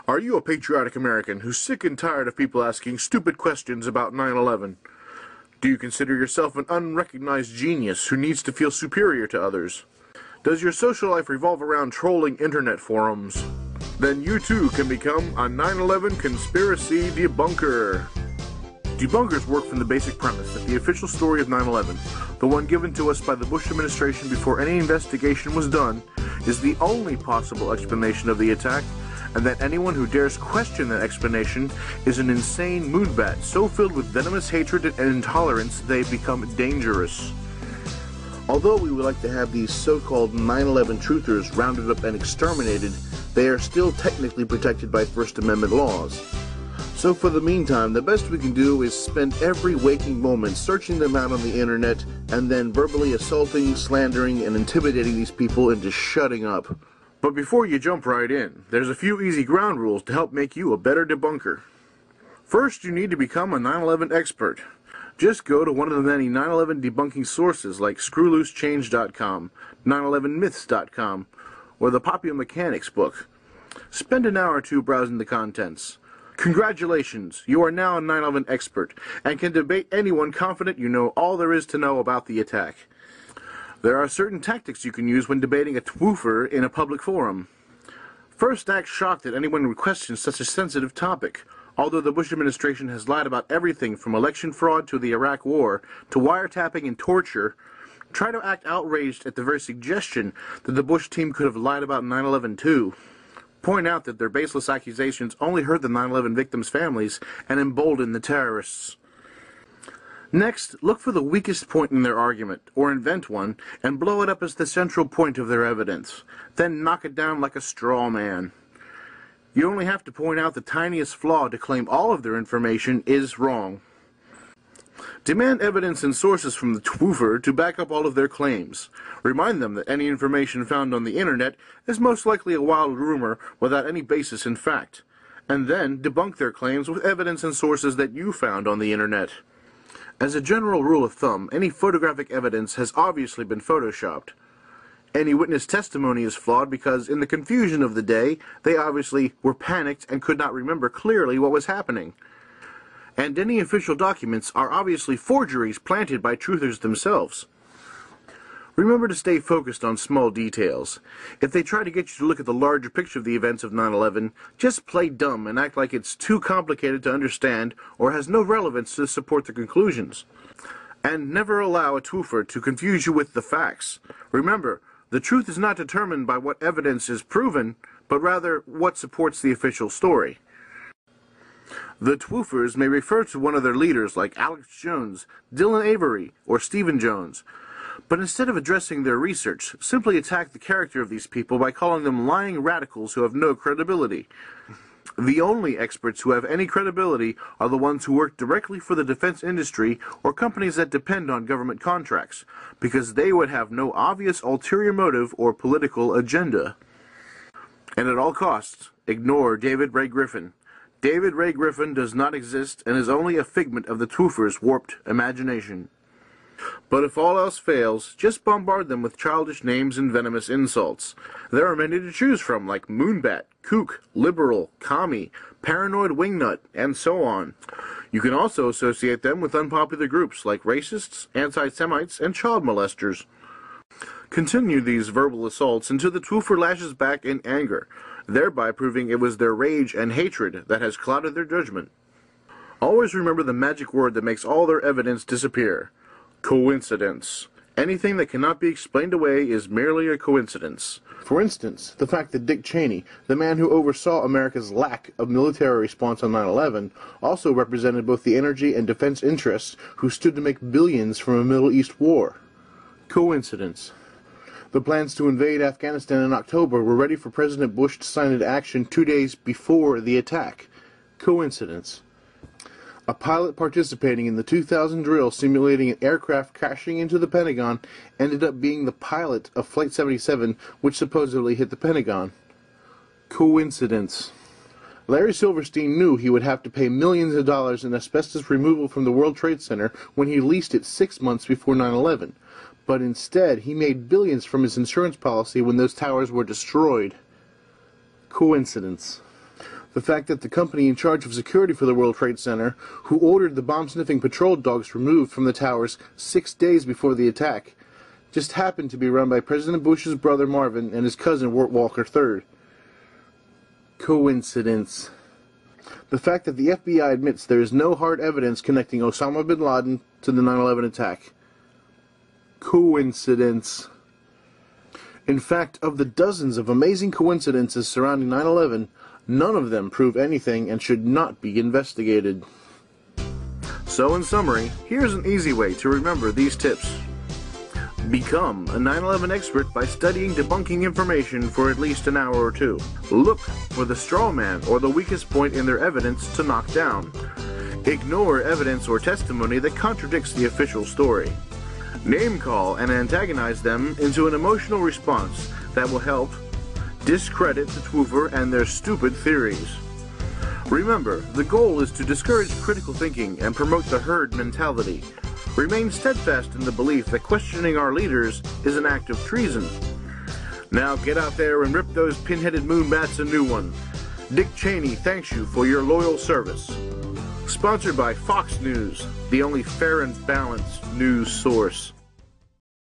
Are you a patriotic American who's sick and tired of people asking stupid questions about 9/11? Do you consider yourself an unrecognized genius who needs to feel superior to others? Does your social life revolve around trolling internet forums? Then you too can become a 9/11 conspiracy debunker. Debunkers work from the basic premise that the official story of 9/11, the one given to us by the Bush administration before any investigation was done, is the only possible explanation of the attack, and that anyone who dares question that explanation is an insane moonbat so filled with venomous hatred and intolerance they become dangerous. Although we would like to have these so-called 9/11 truthers rounded up and exterminated, they are still technically protected by First Amendment laws. So for the meantime, the best we can do is spend every waking moment searching them out on the internet and then verbally assaulting, slandering, and intimidating these people into shutting up. But before you jump right in, there's a few easy ground rules to help make you a better debunker. First, you need to become a 9/11 expert. Just go to one of the many 9/11 debunking sources like screwloosechange.com, 9/11myths.com, or the Popular Mechanics book. Spend an hour or two browsing the contents. Congratulations, you are now a 9/11 expert, and can debate anyone confident you know all there is to know about the attack. There are certain tactics you can use when debating a twoofer in a public forum. First, act shocked that anyone would question such a sensitive topic. Although the Bush administration has lied about everything from election fraud to the Iraq War to wiretapping and torture, try to act outraged at the very suggestion that the Bush team could have lied about 9/11 too. Point out that their baseless accusations only hurt the 9/11 victims' families and embolden the terrorists. Next, look for the weakest point in their argument, or invent one, and blow it up as the central point of their evidence. Then knock it down like a straw man. You only have to point out the tiniest flaw to claim all of their information is wrong. Demand evidence and sources from the twoofer to back up all of their claims. Remind them that any information found on the internet is most likely a wild rumor without any basis in fact. And then debunk their claims with evidence and sources that you found on the internet. As a general rule of thumb, any photographic evidence has obviously been photoshopped. Any witness testimony is flawed because, in the confusion of the day, they obviously were panicked and could not remember clearly what was happening. And any official documents are obviously forgeries planted by truthers themselves. Remember to stay focused on small details. If they try to get you to look at the larger picture of the events of 9/11, just play dumb and act like it's too complicated to understand or has no relevance to support their conclusions. And never allow a twoofer to confuse you with the facts. Remember, the truth is not determined by what evidence is proven, but rather what supports the official story. The twoofers may refer to one of their leaders like Alex Jones, Dylan Avery, or Stephen Jones. But instead of addressing their research, simply attack the character of these people by calling them lying radicals who have no credibility. The only experts who have any credibility are the ones who work directly for the defense industry or companies that depend on government contracts, because they would have no obvious ulterior motive or political agenda. And at all costs, ignore David Ray Griffin. David Ray Griffin does not exist and is only a figment of the twoofer's warped imagination. But if all else fails, just bombard them with childish names and venomous insults. There are many to choose from, like moonbat, kook, liberal, commie, paranoid wingnut, and so on. You can also associate them with unpopular groups like racists, anti-Semites, and child molesters. Continue these verbal assaults until the twoofer lashes back in anger, thereby proving it was their rage and hatred that has clouded their judgment. Always remember the magic word that makes all their evidence disappear. Coincidence. Anything that cannot be explained away is merely a coincidence. For instance, the fact that Dick Cheney, the man who oversaw America's lack of military response on 9/11, also represented both the energy and defense interests who stood to make billions from a Middle East war. Coincidence. The plans to invade Afghanistan in October were ready for President Bush to sign into action 2 days before the attack. Coincidence. A pilot participating in the 2000 drill simulating an aircraft crashing into the Pentagon ended up being the pilot of Flight 77, which supposedly hit the Pentagon. Coincidence. Larry Silverstein knew he would have to pay millions of dollars in asbestos removal from the World Trade Center when he leased it 6 months before 9/11. But instead, he made billions from his insurance policy when those towers were destroyed. Coincidence. The fact that the company in charge of security for the World Trade Center, who ordered the bomb-sniffing patrol dogs removed from the towers 6 days before the attack, just happened to be run by President Bush's brother Marvin and his cousin Wirt Walker III. Coincidence. The fact that the FBI admits there is no hard evidence connecting Osama bin Laden to the 9/11 attack. Coincidence. In fact, of the dozens of amazing coincidences surrounding 9/11, none of them prove anything and should not be investigated. So in summary, here's an easy way to remember these tips. Become a 9/11 expert by studying debunking information for at least an hour or two. Look for the straw man or the weakest point in their evidence to knock down. Ignore evidence or testimony that contradicts the official story. Name call and antagonize them into an emotional response that will help discredit the Twoover and their stupid theories. Remember, the goal is to discourage critical thinking and promote the herd mentality. Remain steadfast in the belief that questioning our leaders is an act of treason. Now get out there and rip those pinheaded moonbats a new one. Dick Cheney thanks you for your loyal service. Sponsored by Fox News, the only fair and balanced news source.